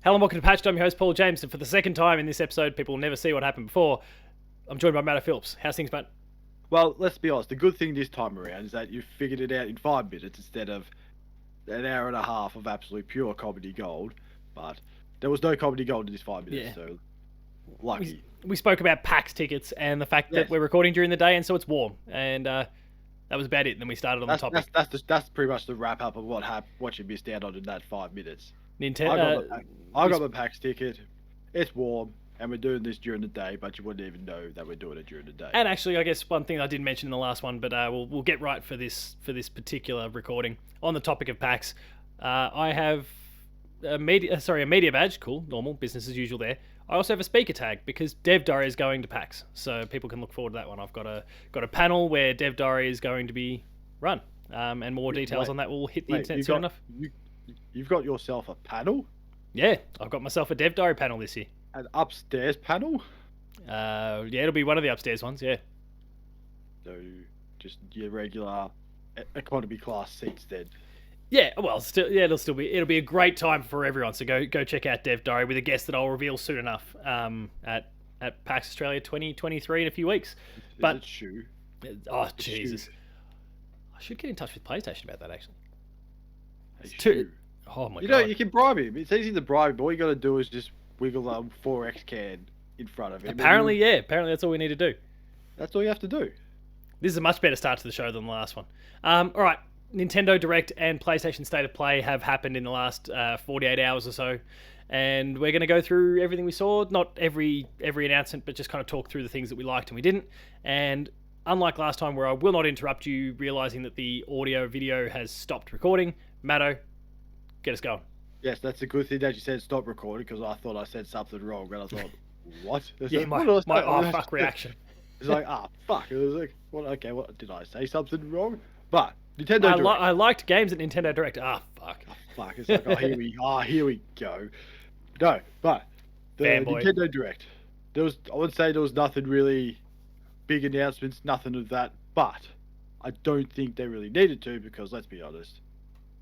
Hello and welcome to Patched. I'm your host, Paul James, and for the second time in this episode, people will never see what happened before. I'm joined by Matto Phillips. How's things, mate? Well, let's be honest. The good thing this time around is that you figured it out in 5 minutes instead of an hour and a half of absolute pure comedy gold. But there was no comedy gold in this 5 minutes, Yeah. so lucky. We spoke about PAX tickets and the fact that Yes, we're recording during the day, and so it's warm. And that was about it. And then we started on the that's topic. that's pretty much the wrap up of what you missed out on in that 5 minutes. I Nintendo. got my PAX ticket. It's warm, and we're doing this during the day, but you wouldn't even know that we're doing it during the day. And actually, I guess one thing I didn't mention in the last one, but we'll get right for this particular recording on the topic of PAX. I have a media badge. Cool, normal, business as usual there. I also have a speaker tag because Dev Diary is going to PAX, so people can look forward to that one. I've got a panel where Dev Diary is going to be run, and more details on that will hit the internet soon enough. You've got yourself a panel, Yeah, I've got myself a Dev Diary panel this year. an upstairs panel. Yeah, it'll be one of the upstairs ones. Yeah. So just your regular economy class seats then. Yeah, well, it'll be a great time for everyone. So go check out Dev Diary with a guest that I'll reveal soon enough. At PAX Australia 2023 in a few weeks. Is it Shoe? Oh Jesus! I should get in touch with PlayStation about that actually. Oh my god! You know, you can bribe him. It's easy to bribe him. All you got to do is just wiggle a 4X can in front of him. Apparently that's all we need to do. That's all you have to do. This is a much better start to the show than the last one. All right, Nintendo Direct and PlayStation State of Play have happened in the last 48 hours or so, and we're going to go through everything we saw. Not every announcement, but just kind of talk through the things that we liked and we didn't. And unlike last time, where I will not interrupt you, realizing that the audio video has stopped recording, Matto, get us going. Yes, that's a good thing that you said stop recording because I thought I said something wrong, and I thought, what? Yeah, my oh fuck reaction. It's like, fuck. It was like, what? Okay, what did I say? Something wrong? But Nintendo Direct. I liked games at Nintendo Direct. Fuck. Fuck. It's like, here we go. No, but the Fanboy. Nintendo Direct. I would say there was nothing really big announcements, nothing of that. But I don't think they really needed to because let's be honest,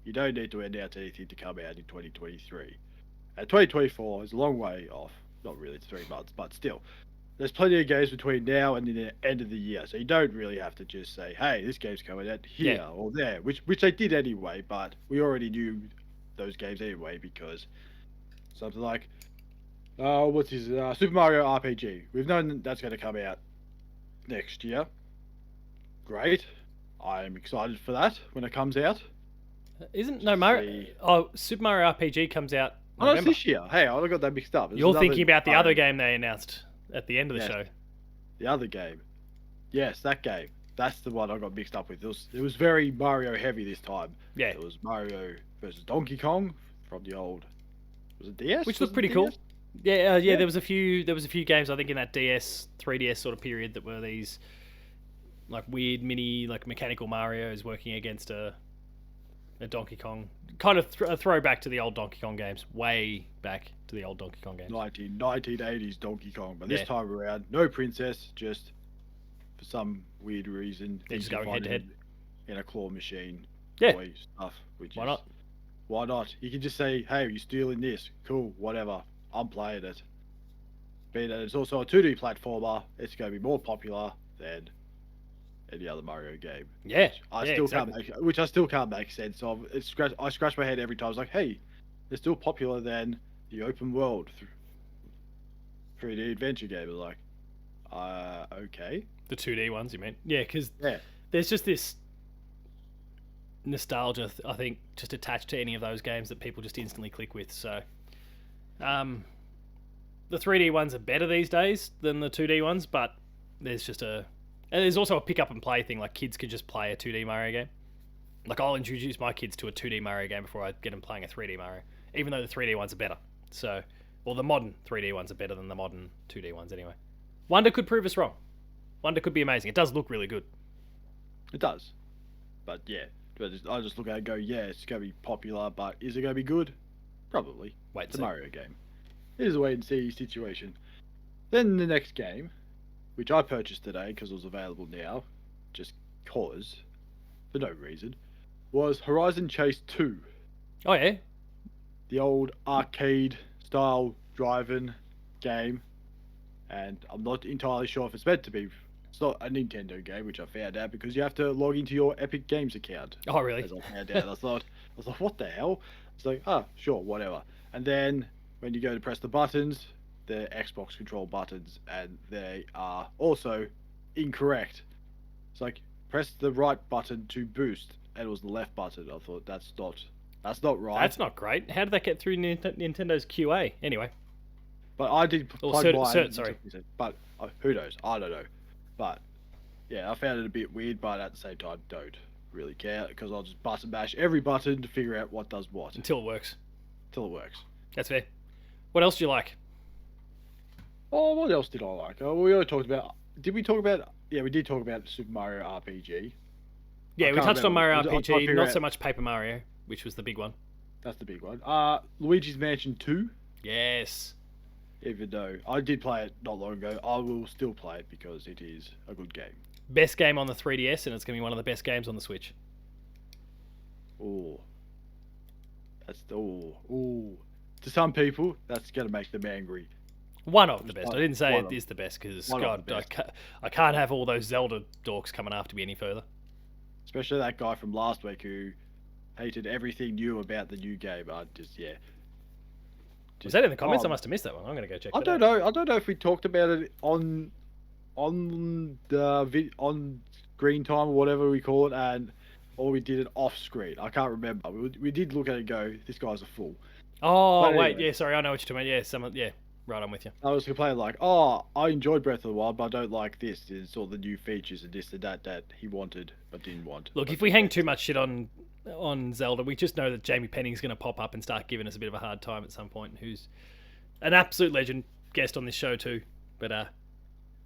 you don't need to announce anything to come out in 2023. And 2024 is a long way off. Not really, it's 3 months, but still. There's plenty of games between now and the end of the year, so you don't really have to just say, hey, this game's coming out here or there, which they did anyway, but we already knew those games anyway because something like, Super Mario RPG. We've known that's going to come out next year. Great. I'm excited for that when it comes out. Super Mario RPG comes out November. Oh, it's this year. Hey, I got that mixed up. You're thinking about the other game they announced at the end of the show. The other game. Yes, that game. That's the one I got mixed up with. It was very Mario heavy this time. Yeah. It was Mario versus Donkey Kong from the old. Was it DS? Which looked pretty cool. Yeah. There was a few games I think in that DS 3DS sort of period that were these like weird mini like mechanical Marios working against a Donkey Kong, kind of a throwback to the old Donkey Kong games, way back to the old Donkey Kong games. 1980s Donkey Kong, but this time around, no princess, just for some weird reason, they're just going head to head in a claw machine. Yeah, toy stuff. Why not? Why not? You can just say, "Hey, you're stealing this. Cool, whatever. I'm playing it." Being that it's also a 2D platformer, it's going to be more popular than any other Mario game. Yeah, which I still can't make sense of. I scratch my head every time. It's like, hey, they're still popular than the open world 3D adventure game. It's like, okay. The 2D ones, you mean? Yeah, because there's just this nostalgia, I think, just attached to any of those games that people just instantly click with. So, the 3D ones are better these days than the 2D ones, but and there's also a pick up and play thing. Like kids could just play a 2D Mario game. Like I'll introduce my kids to a 2D Mario game before I get them playing a 3D Mario, even though the 3D ones are better. So, or the modern 3D ones are better than the modern 2D ones anyway. Wonder could prove us wrong. Wonder could be amazing. It does look really good. It does. But yeah, I just look at it and go, yeah, it's going to be popular, but is it going to be good? Probably. It's a Mario game. It is a wait and see situation. Then the next game, which I purchased today because it was available now, just cause, for no reason, was Horizon Chase 2. Oh yeah? The old arcade style driving game, and I'm not entirely sure if it's meant to be. It's not a Nintendo game, which I found out because you have to log into your Epic Games account. Oh, really? As I found out, I was like, what the hell? It's like, sure, whatever. And then when you go to press the buttons, they're Xbox control buttons, and they are also incorrect. It's like press the right button to boost, and it was the left button. I thought that's not right. That's not great. How did that get through Nintendo's QA? Anyway. But I did Or plug mine. sorry. But who knows? I don't know. But yeah, I found it a bit weird, but at the same time, don't really care because I'll just button mash every button to figure out what does what Until it works. until it works. That's fair. What else do you like? Oh, what else did I like? Oh, we already talked about. Did we talk about? Yeah, we did talk about Super Mario RPG. Yeah, I we can't touched on remember. Mario I'll try to RPG, figure not out- so much Paper Mario, which was the big one. That's the big one. Luigi's Mansion 2. Yes. Even though I did play it not long ago, I will still play it because it is a good game. Best game on the 3DS, and it's going to be one of the best games on the Switch. Oh, To some people, that's gonna make them angry. One of the best. I didn't say One it of- is the best because, one of God, the best. I can't have all those Zelda dorks coming after me any further. Especially that guy from last week who hated everything new about the new game. Was that in the comments? I oh, must have missed that one. I'm going to go check I that don't out. know. I don't know if we talked about it on on screen time or whatever we call it, or we did it off screen. I can't remember. We did look at it and go, this guy's a fool. Oh, But wait. anyway. Yeah, sorry. I know what you're talking about. Yeah, right, I'm with you. I was complaining like, oh, I enjoyed Breath of the Wild, but I don't like this. It's all the new features and this and that he wanted but didn't want. Look, But if we hang too much shit on Zelda, we just know that Jamie Penning's going to pop up and start giving us a bit of a hard time at some point, who's an absolute legend, guest on this show too. But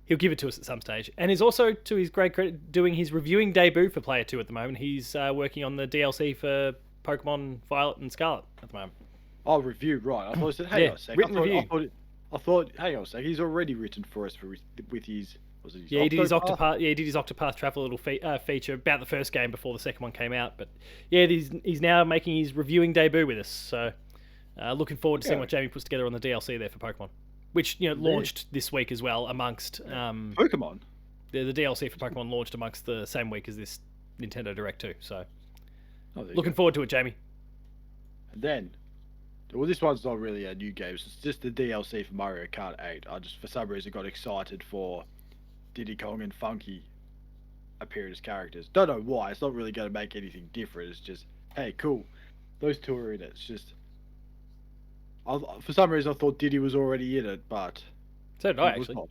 he'll give it to us at some stage. And he's also, to his great credit, doing his reviewing debut for Player 2 at the moment. He's working on the DLC for Pokemon Violet and Scarlet at the moment. Oh, review, right. I thought I said, hang Yeah, on a sec. written review. I thought, hang on a sec. He's already written for us with his. Was it his Yeah, he did his Octopath? Octopath. Yeah, he did his Octopath Travel little feature about the first game before the second one came out. But yeah, he's now making his reviewing debut with us. So looking forward to seeing Yeah. what Jamie puts together on the DLC there for Pokemon, which launched this week as well amongst Pokemon. the DLC for Pokemon launched amongst the same week as this Nintendo Direct too. So Oh, there you looking go. forward to it, Jamie. And then, well, this one's not really a new game. It's just the DLC for Mario Kart 8. I just, for some reason, got excited for Diddy Kong and Funky appearing as characters. Don't know why. It's not really going to make anything different. It's just, hey, cool. Those two are in it. It's just, for some reason, I thought Diddy was already in it, but So did I he was actually. not.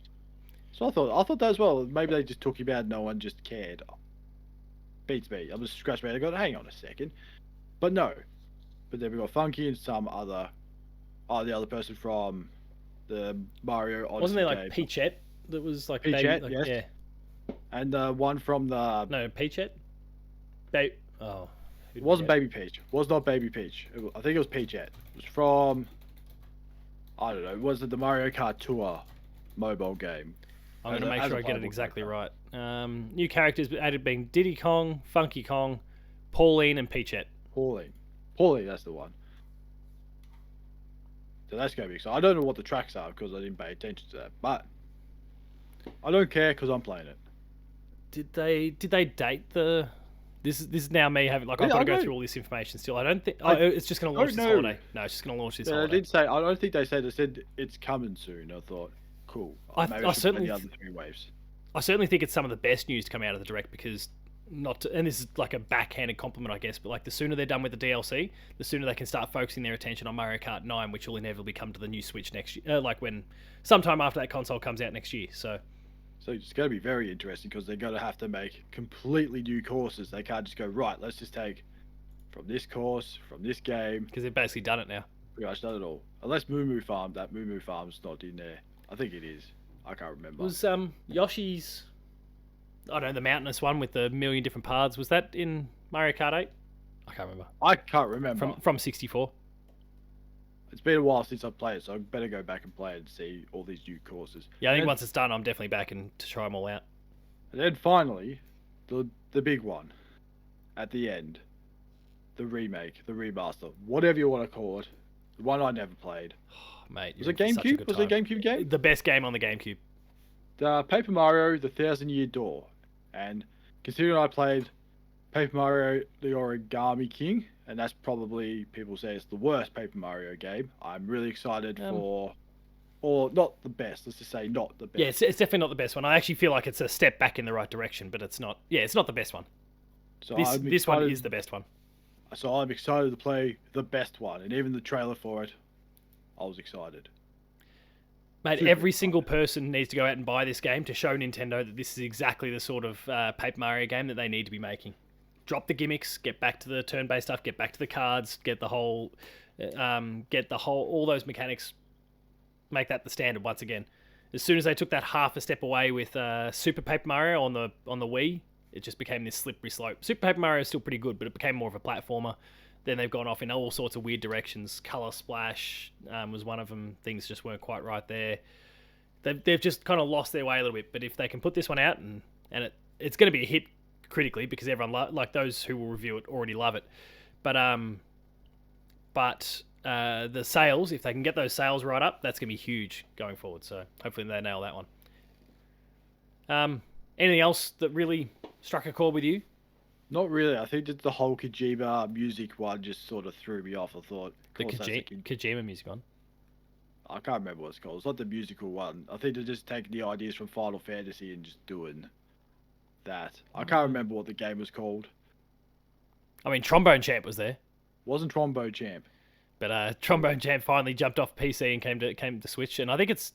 So I thought that as well. Maybe they just took him out. No one just cared. Beats me. I'm just scratching my head. I go, hang on a second. But no. But then we got Funky and some other, the other person from the Mario Odyssey Wasn't there like game. Peachette that was like Peachette, baby, yes. yeah, And one from the. no Peachette, oh, It wasn't Baby Peach. Was not Baby Peach. I think it was Peachette. It was from. I don't know. Was it the Mario Kart Tour mobile game? I'm going As to a- make as sure a I get it playable exactly character. right. New characters added being Diddy Kong, Funky Kong, Pauline, and Peachette. Pauline, that's the one. So that's going to be exciting. I don't know what the tracks are because I didn't pay attention to that. But I don't care because I'm playing it. Did they date the? This is now me having like I've Yeah, got to I go know. through all this information still. I don't think it's just going to don't launch this know. holiday. No, it's just going to launch this I holiday. did say. I don't think they said. They said it's coming soon. I thought, cool. I Maybe I should play certainly the other three waves. I certainly think it's some of the best news to come out of the direct because and this is like a backhanded compliment, I guess, but like the sooner they're done with the DLC, the sooner they can start focusing their attention on Mario Kart 9, which will inevitably come to the new Switch next year, like when sometime after that console comes out next year. So it's going to be very interesting because they're going to have to make completely new courses. They can't just go right. Let's just take from this course, from this game. because they've basically done it now. Pretty much done it all. Unless Moo Moo Farm. That Moo Moo Farm's not in there. I think it is. I can't remember. Was Yoshi's, I don't know, the mountainous one with the million different paths, was that in Mario Kart 8? I can't remember. I can't remember. From 64. It's been a while since I've played it, so I better go back and play it and see all these new courses. Yeah, I think And- once it's done, I'm definitely back and to try them all out. And then finally, the big one, at the end, the remake, the remaster, whatever you want to call it, the one I never played. mate. Was You're it in for such a GameCube? good Was it a time. GameCube game? The best game on the GameCube. The Paper Mario: The Thousand Year Door, and considering I played Paper Mario: The Origami King, and that's probably people say it's the worst Paper Mario game. I'm really excited for, or not the best. Let's just say not the best. Yeah, it's definitely not the best one. I actually feel like it's a step back in the right direction, but it's not. Yeah, it's not the best one. So this one is the best one. So I'm excited to play the best one, and even the trailer for it, I was excited. Mate, every single person needs to go out and buy this game to show Nintendo that this is exactly the sort of Paper Mario game that they need to be making. Drop the gimmicks, get back to the turn-based stuff, get back to the cards, get all those mechanics, make that the standard once again. As soon as they took that half a step away with Super Paper Mario on the Wii, it just became this slippery slope. Super Paper Mario is still pretty good, but it became more of a platformer. Then they've gone off in all sorts of weird directions. Color Splash was one of them. Things just weren't quite right there. They've just kind of lost their way a little bit. But if they can put this one out, and it's going to be a hit critically because everyone like those who will review it already love it. But the sales, if they can get those sales right up, that's going to be huge going forward. So hopefully they nail that one. Anything else that really struck a chord with you? Not really. I think that the whole Kojima music one just sort of threw me off. I thought the Kojima music one. I can't remember what it's called. It's not the musical one. I think they're just taking the ideas from Final Fantasy and just doing that. I can't remember what the game was called. I mean, Trombone Champ was there. Wasn't Trombone Champ. But Trombone Champ finally jumped off PC and came to Switch, and I think it's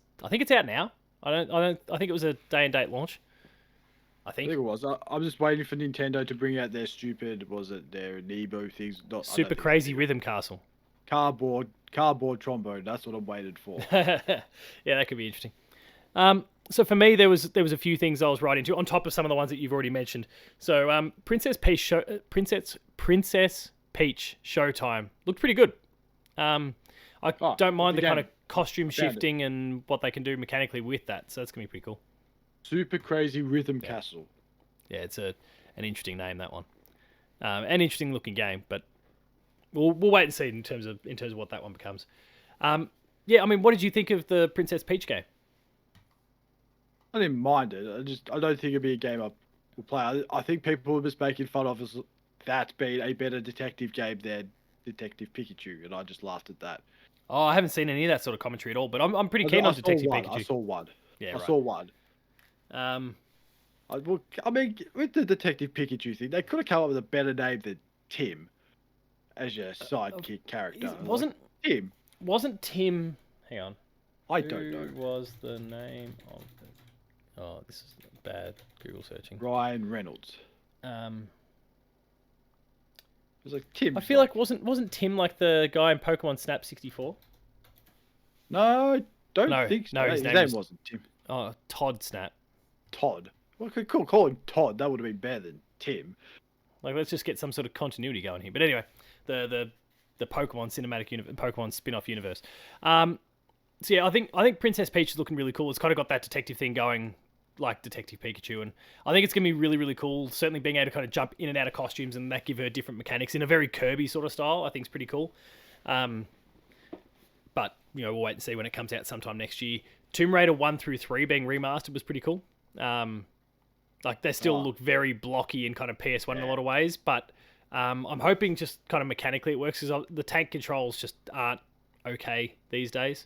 out now. I think it was a day and date launch. I think it was. I'm just waiting for Nintendo to bring out their stupid, their Amiibo things? Super Crazy Rhythm Castle. Cardboard trombone. That's what I'm waiting for. Yeah, that could be interesting. So for me, there was a few things I was right into on top of some of the ones that you've already mentioned. So Princess Peach Showtime looked pretty good. I don't mind the kind of costume shifting and what they can do mechanically with that. So that's gonna be pretty cool. Super Crazy Rhythm Castle. Yeah, it's an interesting name, that one. An interesting looking game, but we'll wait and see in terms of what that one becomes. Yeah, I mean, what did you think of the Princess Peach game? I didn't mind it. I don't think it'd be a game I will play. I think people were just making fun of that being a better detective game than Detective Pikachu, and I just laughed at that. Oh, I haven't seen any of that sort of commentary at all, but I'm pretty keen on Detective Pikachu. I saw one. Yeah, I saw one. I mean, with the Detective Pikachu thing, they could have come up with a better name than Tim as your sidekick character. Tim? Wasn't Tim? Hang on. I don't know. Who was the name of? Oh, this is bad Google searching. Ryan Reynolds. It was like Tim. I feel like wasn't Tim like the guy in Pokemon Snap 64? No, I don't think so. No, his name wasn't Tim. Oh, Todd Snap. Todd. Well, cool. Call him Todd. That would have been better than Tim. Like, let's just get some sort of continuity going here. But anyway, the Pokemon cinematic Pokemon spin-off universe. So yeah, I think Princess Peach is looking really cool. It's kind of got that detective thing going, like Detective Pikachu, and I think it's gonna be really, really cool. Certainly being able to kind of jump in and out of costumes and that give her different mechanics in a very Kirby sort of style, I think is pretty cool. But we'll wait and see when it comes out sometime next year. Tomb Raider 1 through 3 being remastered was pretty cool. Like they still look very blocky and kind of PS1 in a lot of ways, but I'm hoping just kind of mechanically it works because the tank controls just aren't okay these days.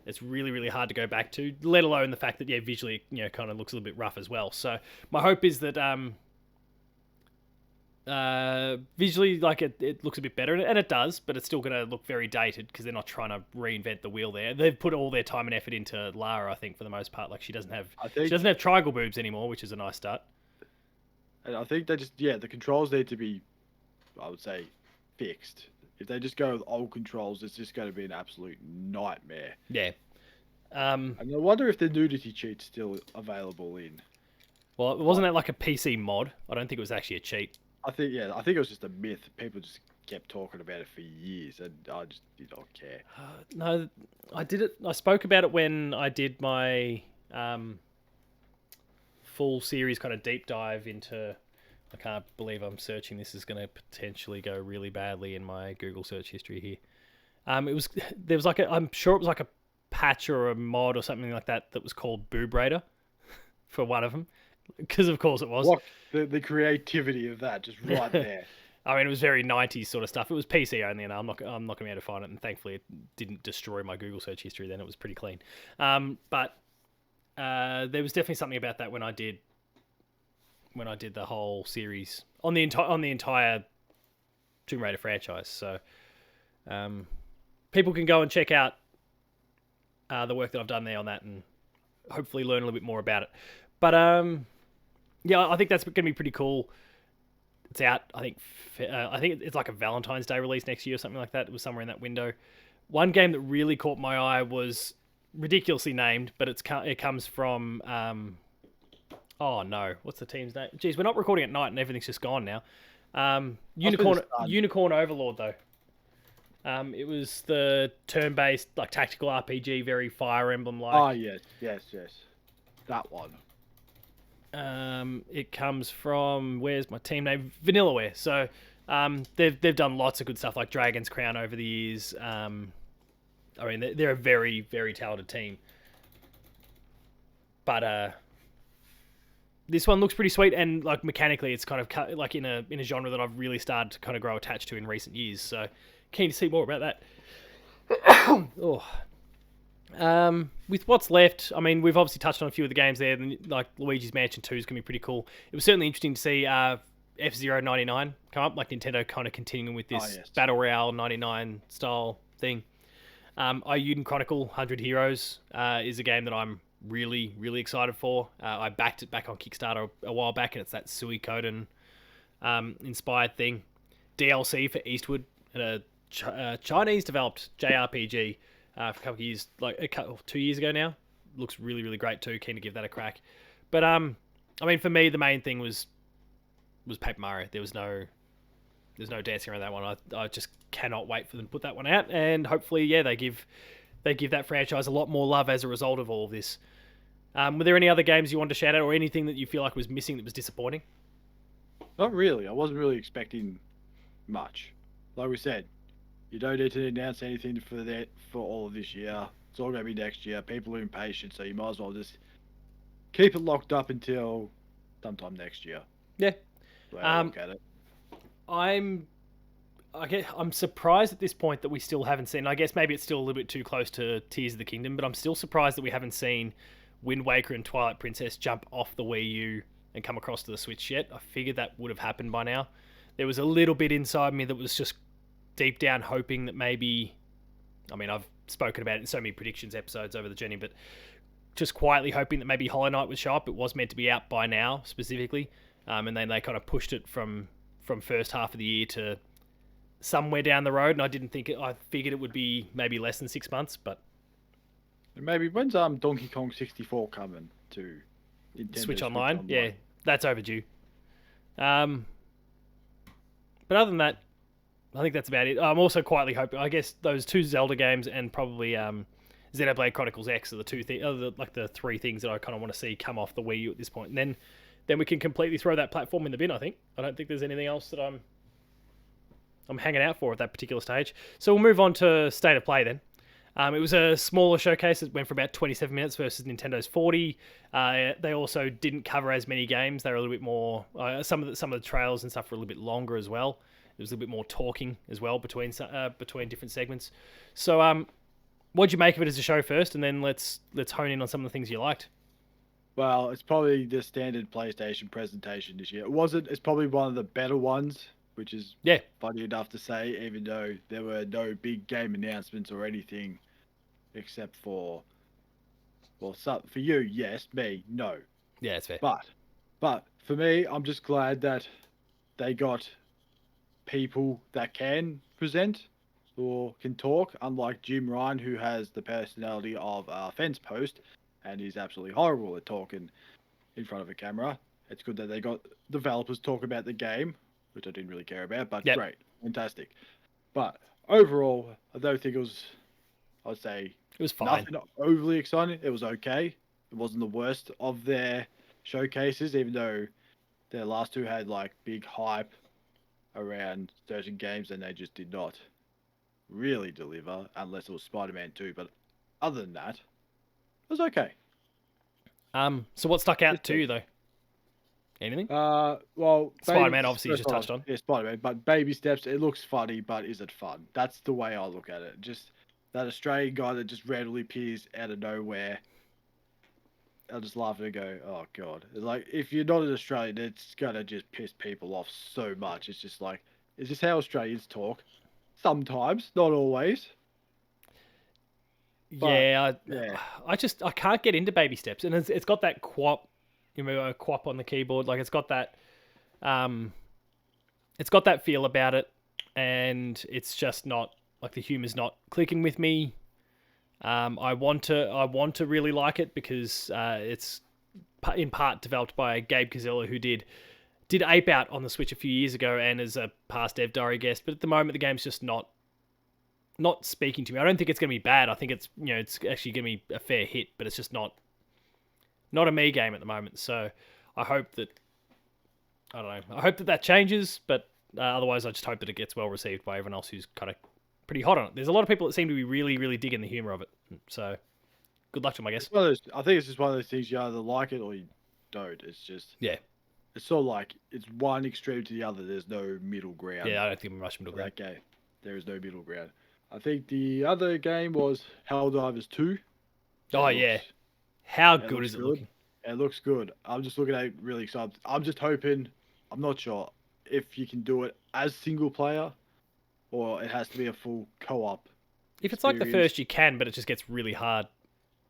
It's really, really hard to go back to, let alone the fact that visually kind of looks a little bit rough as well. So my hope is that visually like it looks a bit better, and it does, but it's still going to look very dated because they're not trying to reinvent the wheel there. They've put all their time and effort into Lara, I think, for the most part. Like she doesn't have triangle boobs anymore, which is a nice start. And I think they just the controls need to be, I would say, fixed. If they just go with old controls, it's just going to be an absolute nightmare. Yeah. And I wonder if the nudity cheat's still available in. Well, wasn't that like a PC mod? I don't think it was actually a cheat. I think it was just a myth. People just kept talking about it for years, and I just did not care. No, I did it. I spoke about it when I did my full series kind of deep dive into. I can't believe I'm searching. This is going to potentially go really badly in my Google search history here. I'm sure it was like a patch or a mod or something like that that was called Boob Raider for one of them, because of course it was. What the creativity of that, just right there. I mean, it was very 90s sort of stuff. It was PC only, and I'm not going to be able to find it. And thankfully, it didn't destroy my Google search history. Then it was pretty clean. But there was definitely something about that when I did the whole series on the entire Tomb Raider franchise. So people can go and check out the work that I've done there on that, and hopefully learn a little bit more about it. But yeah, I think that's going to be pretty cool. It's out, I think it's like a Valentine's Day release next year or something like that. It was somewhere in that window. One game that really caught my eye was ridiculously named, but it comes from oh no, what's the team's name? Geez, we're not recording at night and everything's just gone now. Unicorn Overlord though. It was the turn-based like tactical RPG, very Fire Emblem like. Oh yes, that one. It comes from, where's my team name? Vanillaware. So they've done lots of good stuff like Dragon's Crown over the years. I mean, they're a very, very talented team. But this one looks pretty sweet, and like mechanically, it's kind of like in a genre that I've really started to kind of grow attached to in recent years. So keen to see more about that. Oh. With what's left, I mean, we've obviously touched on a few of the games there. Like Luigi's Mansion 2 is going to be pretty cool. It was certainly interesting to see F-Zero 99 come up, like Nintendo kind of continuing with this Battle Royale 99 style thing. Ayuden Chronicle 100 Heroes is a game that I'm really, really excited for. I backed it back on Kickstarter a while back, and it's that Suikoden inspired thing. DLC for Eastwood, a Chinese-developed JRPG. For a couple of years, like 2 years ago now. Looks really, really great too. Keen to give that a crack. But I mean, for me, the main thing was Paper Mario. There's no dancing around that one. I just cannot wait for them to put that one out, and hopefully, yeah, they give that franchise a lot more love as a result of all of this. Were there any other games you wanted to shout out, or anything that you feel like was missing that was disappointing? Not really. I wasn't really expecting much. Like we said, you don't need to announce anything for all of this year. It's all going to be next year. People are impatient, so you might as well just keep it locked up until sometime next year. Yeah. The way I look at it. I'm surprised at this point that we still haven't seen. I guess maybe it's still a little bit too close to Tears of the Kingdom, but I'm still surprised that we haven't seen Wind Waker and Twilight Princess jump off the Wii U and come across to the Switch yet. I figured that would have happened by now. There was a little bit inside me that was just deep down hoping that maybe, I mean, I've spoken about it in so many predictions episodes over the journey, but just quietly hoping that maybe Hollow Knight would show up. It was meant to be out by now, specifically, and then they kind of pushed it from first half of the year to somewhere down the road, and I figured it would be maybe less than 6 months, but... And maybe when's Donkey Kong 64 coming to Nintendo Switch Online? Yeah, that's overdue. But other than that, I think that's about it. I'm also quietly hoping, I guess, those two Zelda games and probably Xenoblade Chronicles X are the three things that I kind of want to see come off the Wii U at this point. And then we can completely throw that platform in the bin, I think. I don't think there's anything else that I'm hanging out for at that particular stage. So we'll move on to State of Play then. It was a smaller showcase. It went for about 27 minutes versus Nintendo's 40. They also didn't cover as many games. They were a little bit more... some of the trailers and stuff were a little bit longer as well. There was a little bit more talking as well between different segments. So, what'd you make of it as a show first, and then let's hone in on some of the things you liked. Well, it's probably the standard PlayStation presentation this year. It's probably one of the better ones, which is funny enough to say, even though there were no big game announcements or anything, except for, well, for you, yes, me, no. Yeah, it's fair. But for me, I'm just glad that they got people that can present or can talk, unlike Jim Ryan, who has the personality of a fence post and he's absolutely horrible at talking in front of a camera. It's good that they got developers talk about the game, which I didn't really care about, but great, fantastic. But overall, I don't think I'd say it was fine. Nothing overly exciting. It was okay. It wasn't the worst of their showcases, even though their last two had like big hype around certain games, and they just did not really deliver, unless it was Spider-Man 2. But other than that, it was okay. So what stuck out It's to you though? Anything? Well, Spider-Man, obviously, you first just one, touched on. yeah, Spider-Man, but baby steps. It looks funny, but is it fun? That's the way I look at it. Just that Australian guy that just randomly appears out of nowhere. I'll just laugh and go, "Oh God!" It's like if you're not an Australian, it's gonna just piss people off so much. It's just like, is this how Australians talk? Sometimes, not always. But Yeah, yeah, I can't get into baby steps, and it's got that quap, a quap on the keyboard. Like um, it's got that feel about it, and it's just not like the humor's not clicking with me. I want to really like it because it's in part developed by Gabe Kazella, who did Ape Out on the Switch a few years ago, and is a past Dev Diary guest. But at the moment, the game's just not speaking to me. I don't think it's going to be bad. I think it's actually going to be a fair hit, but it's just not a me game at the moment. So I hope that I don't know. I hope that changes, but otherwise, I just hope that it gets well received by everyone else who's kind of pretty hot on it. There's a lot of people that seem to be really, really digging the humor of it. So good luck to them, I guess. I think it's just one of those things you either like it or you don't. It's just Yeah, it's sort of like it's one extreme to the other. There's no middle ground. yeah. I don't think we're much middle For ground. that game. There is no middle ground. I think the other game was Helldivers 2. Oh yeah, how It good looks is it good. looking? It looks good. I'm just looking at it really excited. I'm just hoping, I'm not sure if you can do it as single player or it has to be a full co-op. If it's like the experience. first, you can, but it just gets really hard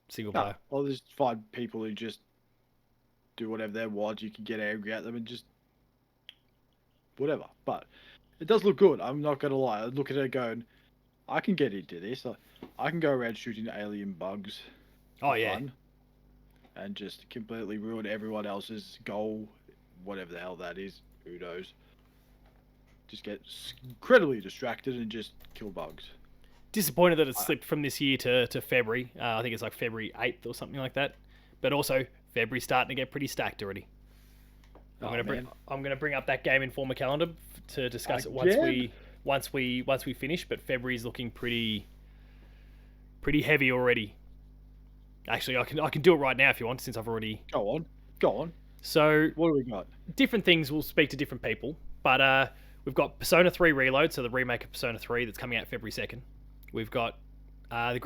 single No, player. I'll just find people who just do whatever they want. You can get angry at them and just whatever. But it does look good. I'm not going to lie. I look at it going, I can get into this. I can go around shooting alien bugs. Oh for yeah, fun and just completely ruin everyone else's goal, whatever the hell that is. Who knows? Just get incredibly distracted and just kill bugs. disappointed that it slipped from this year to February. I think it's like February 8th or something like that. But also February's starting to get pretty stacked already. I'm gonna bring up that Game Informer calendar to discuss it once we finish. But February's looking pretty heavy already. Actually, I can do it right now if you want, since I've already. Go on. So What do we got? different things will speak to different people, but we've got Persona 3 Reload, so the remake of Persona 3 that's coming out February 2nd. We've got the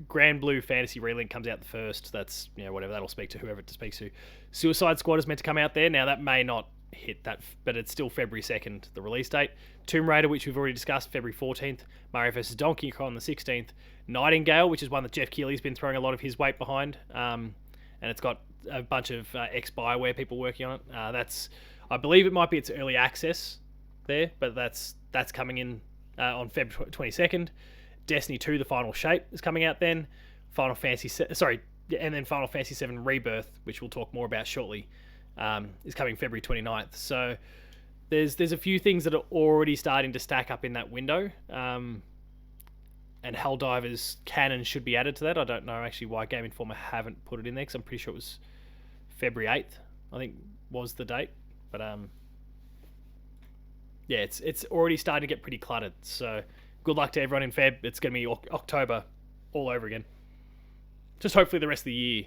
Grand Blue Fantasy Relink comes out the 1st. That's whatever, that'll speak to whoever it speaks to. Suicide Squad is meant to come out there. Now that may not hit that, but it's still February 2nd, the release date. Tomb Raider, which we've already discussed, February 14th. Mario vs. Donkey Kong the 16th. Nightingale, which is one that Jeff Keighley's been throwing a lot of his weight behind, and it's got a bunch of ex-Bioware people working on it. I believe it might be its early access there, but that's coming in on February 22nd. Destiny 2: The Final Shape is coming out then. Final Fantasy VII Rebirth, which we'll talk more about shortly, is coming February 29th. So there's a few things that are already starting to stack up in that window. And Helldivers canon should be added to that. I don't know actually why Game Informer haven't put it in there, because I'm pretty sure it was February 8th, I think was the date. But yeah, it's already starting to get pretty cluttered. So good luck to everyone in Feb. It's going to be October all over again. Just hopefully the rest of the year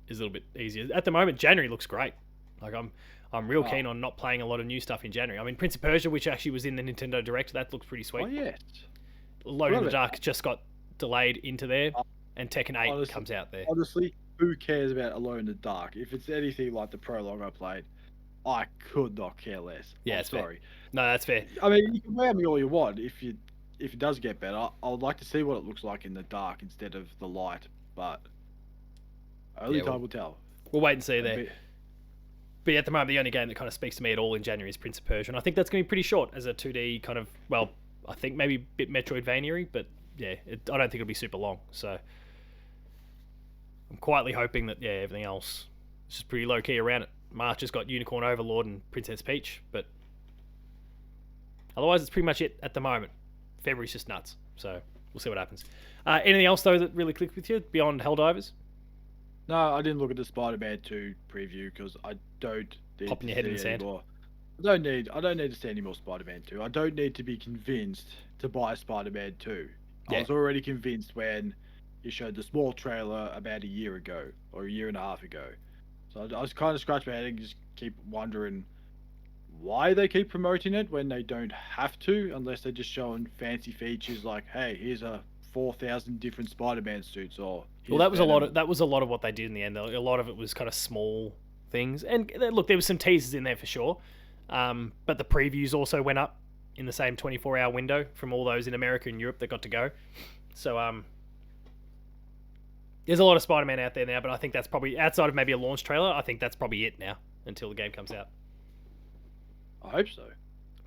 is a little bit easier. At the moment, January looks great. Like I'm real keen on not playing a lot of new stuff in January. I mean, Prince of Persia, which actually was in the Nintendo Direct, that looks pretty sweet. Oh yes. Alone in the Dark just got delayed into there, and Tekken 8 comes out there. Honestly, who cares about Alone in the Dark? If it's anything like the prologue I played, I could not care less. Yeah, I'm sorry. No, that's fair. I mean, you can blame me all you want. If it does get better, I would like to see what it looks like in the dark instead of the light. But only time will tell. We'll wait and see there. But at the moment, the only game that kind of speaks to me at all in January is Prince of Persia, and I think that's going to be pretty short as a 2D kind of, well, I think maybe a bit Metroidvania-y, but yeah, I don't think it'll be super long. So I'm quietly hoping that, everything else is just pretty low-key around it. March has got Unicorn Overlord and Princess Peach, but otherwise it's pretty much it at the moment. February's just nuts, so we'll see what happens. Anything else, though, that really clicked with you beyond Helldivers? No, I didn't look at the Spider-Man 2 preview because I don't need Popping to your head see in the sand. anymore. I don't need to see any more Spider-Man 2. I don't need to be convinced to buy Spider-Man 2. Yeah. I was already convinced when you showed the small trailer about a year ago or a year and a half ago. So I was kind of scratching my head and just keep wondering why they keep promoting it when they don't have to, unless they're just showing fancy features like, hey, here's a 4,000 different Spider-Man suits, or well, that was a lot of what they did in the end. A lot of it was kind of small things, and look, there was some teasers in there for sure, but the previews also went up in the same 24-hour window from all those in America and Europe that got to go. So there's a lot of Spider-Man out there now, but I think that's probably, outside of maybe a launch trailer, I think that's probably it now until the game comes out. I hope so.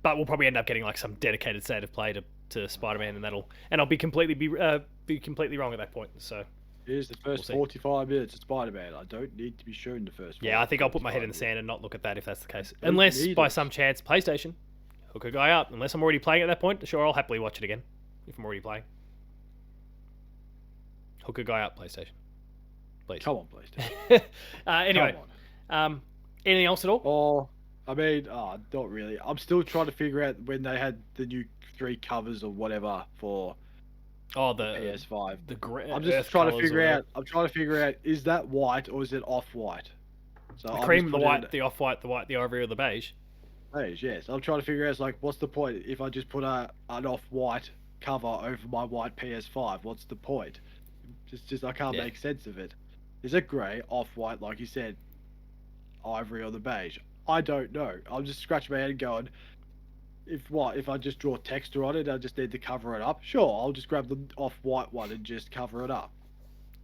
But we'll probably end up getting like some dedicated state of play to Spider-Man, and I'll be completely wrong at that point. So here's the first 45 minutes of Spider-Man. I don't need to be shown the first. Yeah, I think I'll put my head in the sand and not look at that if that's the case. Unless by some chance PlayStation hook a guy up. Unless I'm already playing at that point, sure, I'll happily watch it again if I'm already playing. Hook a guy up, PlayStation. Please. Come on, PlayStation. Anyway, anything else at all? Oh. I mean, not really. I'm still trying to figure out when they had the new 3 covers or whatever for the PS5. I'm just trying to figure out. I'm trying to figure out, is that white or is it off-white? So the cream, the white, the off-white, the white, the ivory, or the beige. Beige, yes. I'm trying to figure out, like, what's the point if I just put an off-white cover over my white PS5? What's the point? Just I can't make sense of it. Is it grey, off-white, like you said, ivory, or the beige? I don't know. I'm just scratching my head and going, if I just draw texture on it, I just need to cover it up. Sure, I'll just grab the off-white one and just cover it up.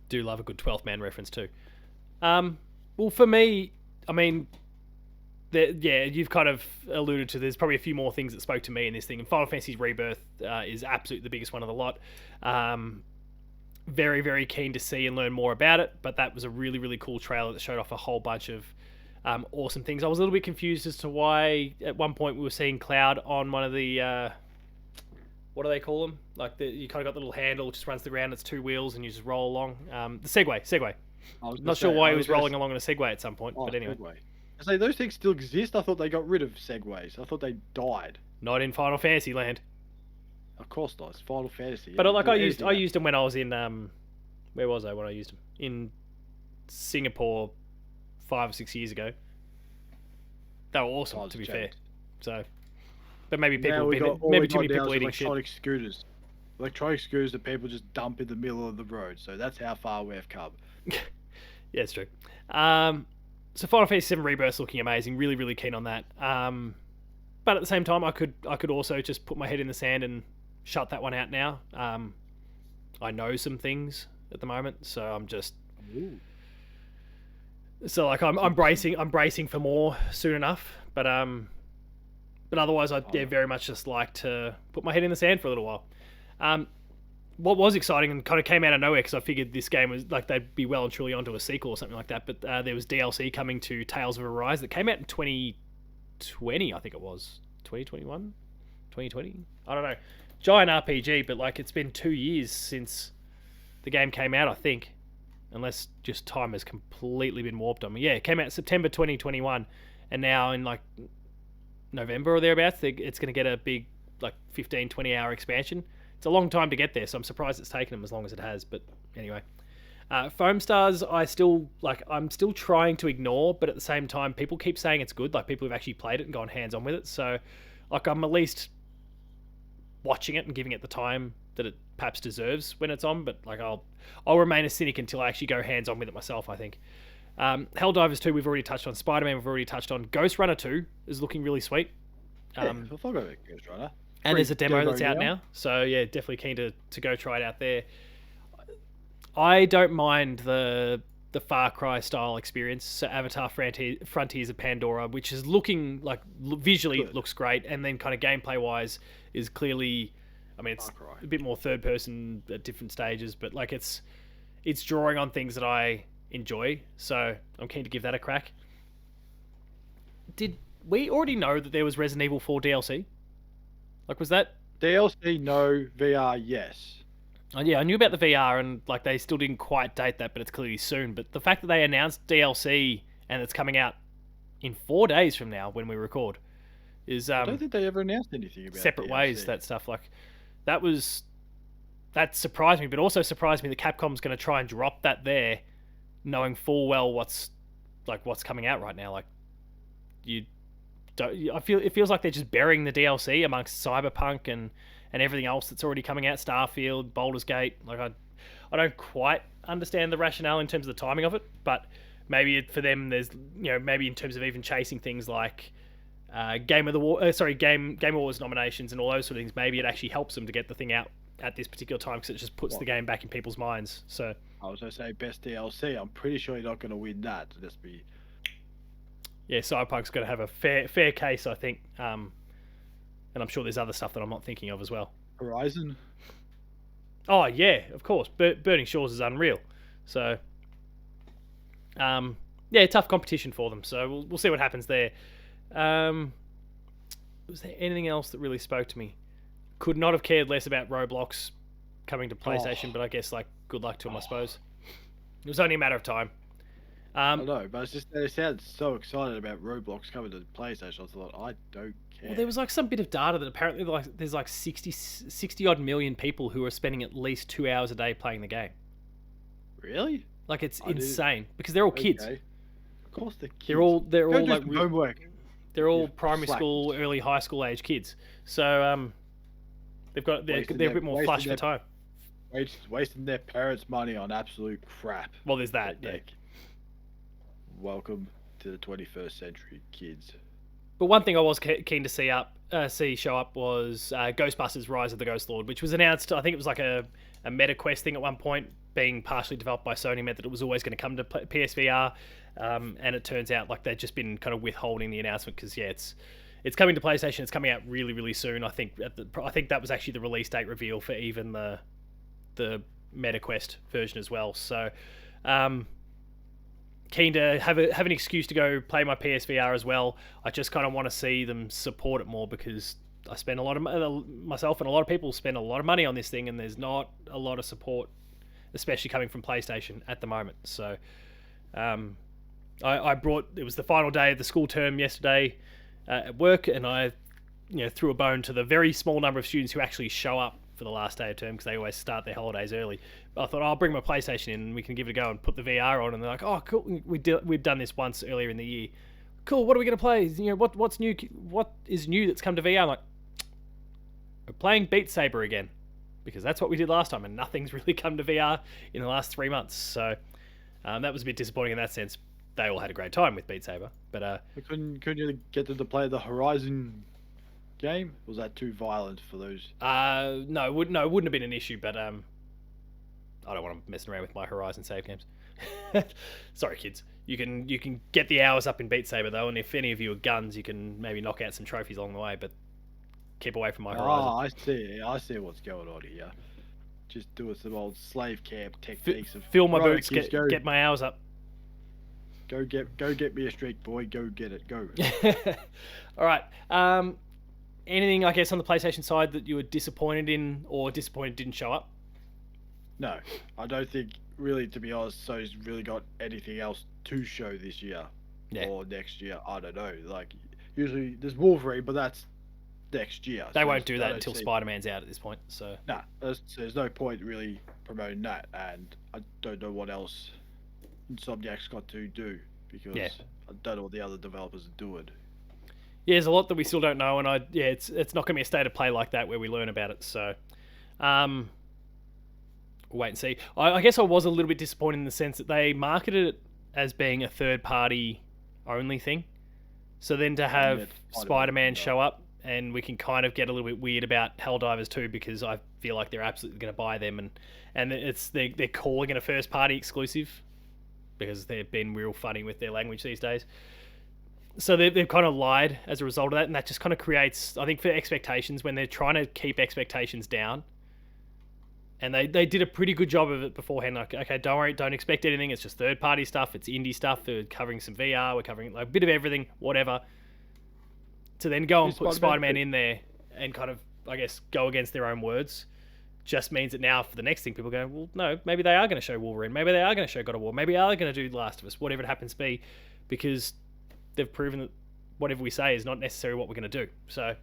Do love a good 12th man reference too. Well, for me, I mean, you've kind of alluded to. There's probably a few more things that spoke to me in this thing. And Final Fantasy Rebirth is absolutely the biggest one of the lot. Very, very keen to see and learn more about it. But that was a really, really cool trailer that showed off a whole bunch of awesome things. I was a little bit confused as to why at one point we were seeing Cloud on one of the what do they call them? Like you kind of got the little handle, just runs the ground. It's 2 wheels and you just roll along. The Segway. Not sure why he was rolling along on a Segway at some point, but anyway. Segway. I say those things still exist. I thought they got rid of Segways. I thought they died. Not in Final Fantasy land. Of course not. It's Final Fantasy. But like I used them when I was in where was I when I used them? In Singapore 5 or 6 years ago. They were awesome, to be fair. So, but maybe too many people eating electronic scooters. Electronic scooters that people just dump in the middle of the road. So that's how far we've come. Yeah, it's true. So Final Fantasy VII Rebirth's looking amazing. Really, really keen on that. But at the same time, I could also just put my head in the sand and shut that one out now. I know some things at the moment, so I'm just. Ooh. So like I'm bracing for more soon enough, but otherwise I'd very much just like to put my head in the sand for a little while. What was exciting and kind of came out of nowhere because I figured this game was like they'd be well and truly onto a sequel or something like that, but there was DLC coming to Tales of Arise that came out in 2020, I think it was 2021, 2020. I don't know. Giant RPG, but like it's been 2 years since the game came out, I think. Unless just time has completely been warped on me. Yeah, it came out September 2021, and now in like November or thereabouts, it's going to get a big like 15, 20 hour expansion. It's a long time to get there, so I'm surprised it's taken them as long as it has. But anyway, Foam Stars, I'm still trying to ignore, but at the same time, people keep saying it's good. Like people who've actually played it and gone hands on with it. So, like I'm at least watching it and giving it the time that it perhaps deserves when it's on, but like I'll remain a cynic until I actually go hands on with it myself, I think. Helldivers 2 we've already touched on. Spider-Man we've already touched on. Ghost Runner 2 is looking really sweet. I forgot about Ghost Runner. And there's a demo that's out now. So yeah, definitely keen to go try it out there. I don't mind the Far Cry style experience. So Avatar Frontiers of Pandora, which is looking like visually looks great, and then kind of gameplay wise is clearly, I mean, it's a bit more third person at different stages, but like it's drawing on things that I enjoy. So I'm keen to give that a crack. Did we already know that there was Resident Evil 4 DLC? Like, was that DLC? No. VR, yes. Yeah, I knew about the VR, and like they still didn't quite date that, but it's clearly soon. But the fact that they announced DLC and it's coming out in 4 days from now when we record is I don't think they ever announced anything about separate DLC. ways. That stuff, like that was that surprised me, but also surprised me that Capcom's going to try and drop that there, knowing full well what's coming out right now. Like, you don't. It feels like they're just burying the DLC amongst Cyberpunk and everything else that's already coming out. Starfield, Baldur's Gate. Like, I don't quite understand the rationale in terms of the timing of it, but maybe for them, there's maybe in terms of even chasing things like Game Awards nominations and all those sort of things. Maybe it actually helps them to get the thing out at this particular time because it just puts the game back in people's minds. So I was going to say best DLC. I'm pretty sure you're not going to win that. Let's be. Yeah, Cyberpunk's going to have a fair case, I think. And I'm sure there's other stuff that I'm not thinking of as well. Horizon. Oh yeah, of course. Burning Shores is unreal. So, yeah, tough competition for them. So we'll see what happens there. Was there anything else that really spoke to me? Could not have cared less about Roblox coming to PlayStation, but I guess good luck to them, I suppose. It was only a matter of time. I know, but it's just they sound so excited about Roblox coming to PlayStation. I thought, I don't care. Well, there was some bit of data that apparently there's 60 odd million people who are spending at least 2 hours a day playing the game. Really? It's insane because they're all kids. Of course, they're kids. They're all like homework. They're all primary school, early high school age kids. So they're a bit more flush for time. Wasting their parents' money on absolute crap. Well, there's that. Yeah. Welcome to the 21st century, kids. But one thing I was keen to see show up was Ghostbusters: Rise of the Ghost Lord, which was announced. I think it was like a MetaQuest thing at one point, being partially developed by Sony, meant that it was always going to come to PSVR, and it turns out like they've just been kind of withholding the announcement because it's coming to PlayStation. It's coming out really, really soon. I think that was actually the release date reveal for even the MetaQuest version as well. So, keen to have an excuse to go play my PSVR as well. I just kind of want to see them support it more because I spend a lot of myself and a lot of people spend a lot of money on this thing, and there's not a lot of support, especially coming from PlayStation at the moment. So, it was the final day of the school term yesterday at work, and I threw a bone to the very small number of students who actually show up for the last day of term because they always start their holidays early. But I thought I'll bring my PlayStation in and we can give it a go and put the VR on, and they're like, oh cool, we've done this once earlier in the year. Cool, what are we going to play? What's new? What is new that's come to VR? I'm like, we're playing Beat Saber again because that's what we did last time, and nothing's really come to VR in the last 3 months. So that was a bit disappointing in that sense. They all had a great time with Beat Saber, but couldn't you get them to play the Horizon game? Was that too violent for those? No, it wouldn't have been an issue, but I don't want to mess around with my Horizon save games. Sorry, kids. You can get the hours up in Beat Saber though, and if any of you are guns, you can maybe knock out some trophies along the way. But keep away from my Horizon. Oh, I see what's going on here. Just doing some old slave camp techniques of fill my boots, get my hours up. Go get me a streak, boy. Go get it. Go. All right. Anything, I guess, on the PlayStation side that you were disappointed in or disappointed didn't show up? No, I don't think really, to be honest, Sony's really got anything else to show this year or next year. I don't know. Like, usually there's Wolverine, but that's next year. They won't do that until Spider-Man's out at this point. So there's no point really promoting that, and I don't know what else Insomniac's got to do because I don't know what the other developers are doing. Yeah, there's a lot that we still don't know, and it's not going to be a state of play like that where we learn about it. So, we'll wait and see. I guess I was a little bit disappointed in the sense that they marketed it as being a third-party only thing. So then to have Spider-Man show up, and we can kind of get a little bit weird about Helldivers 2 because I feel like they're absolutely going to buy them, and they're calling it a first-party exclusive because they've been real funny with their language these days. So they've kind of lied as a result of that, and that just kind of creates, I think, for expectations, when they're trying to keep expectations down, and they did a pretty good job of it beforehand. Like, okay, don't worry, don't expect anything. It's just third-party stuff. It's indie stuff. We're covering some VR. We're covering like a bit of everything, whatever. To then go and put Spider-Man in there and kind of, I guess, go against their own words just means that now for the next thing, people go, well, no, maybe they are going to show Wolverine. Maybe they are going to show God of War. Maybe they are going to do The Last of Us, whatever it happens to be, because they've proven that whatever we say is not necessarily what we're going to do. So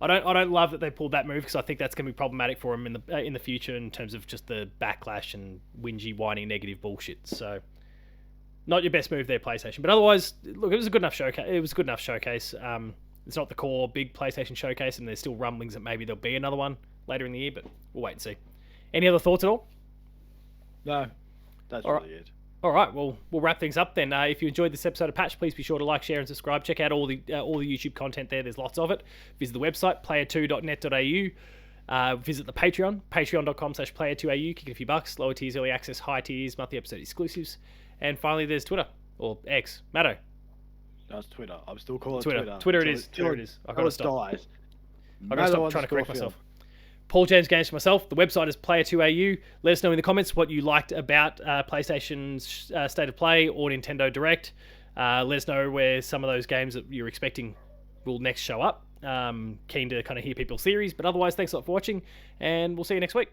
I don't love that they pulled that move because I think that's going to be problematic for them in the future in terms of just the backlash and whingy, whining, negative bullshit. So, not your best move there, PlayStation. But otherwise, look, it was a good enough showcase. It's not the core big PlayStation showcase, and there's still rumblings that maybe there'll be another one later in the year, but we'll wait and see. Any other thoughts at all? No, that's really it. All right, well, we'll wrap things up then. If you enjoyed this episode of Patch, please be sure to like, share, and subscribe. Check out all the YouTube content there. There's lots of it. Visit the website, player2.net.au. Visit the Patreon, patreon.com/player2au. Kick it a few bucks. Lower tiers, early access, high tiers, monthly episode exclusives. And finally, there's Twitter, or X. Matto. That's Twitter. I'm still calling it Twitter. Twitter it is. Twitter it is. I've got to stop. Dies. I've got to stop trying to correct myself. Paul James Games for myself. The website is player2au. Let us know in the comments what you liked about PlayStation's State of Play or Nintendo Direct. Let us know where some of those games that you're expecting will next show up. Keen to kind of hear people's theories. But otherwise, thanks a lot for watching, and we'll see you next week.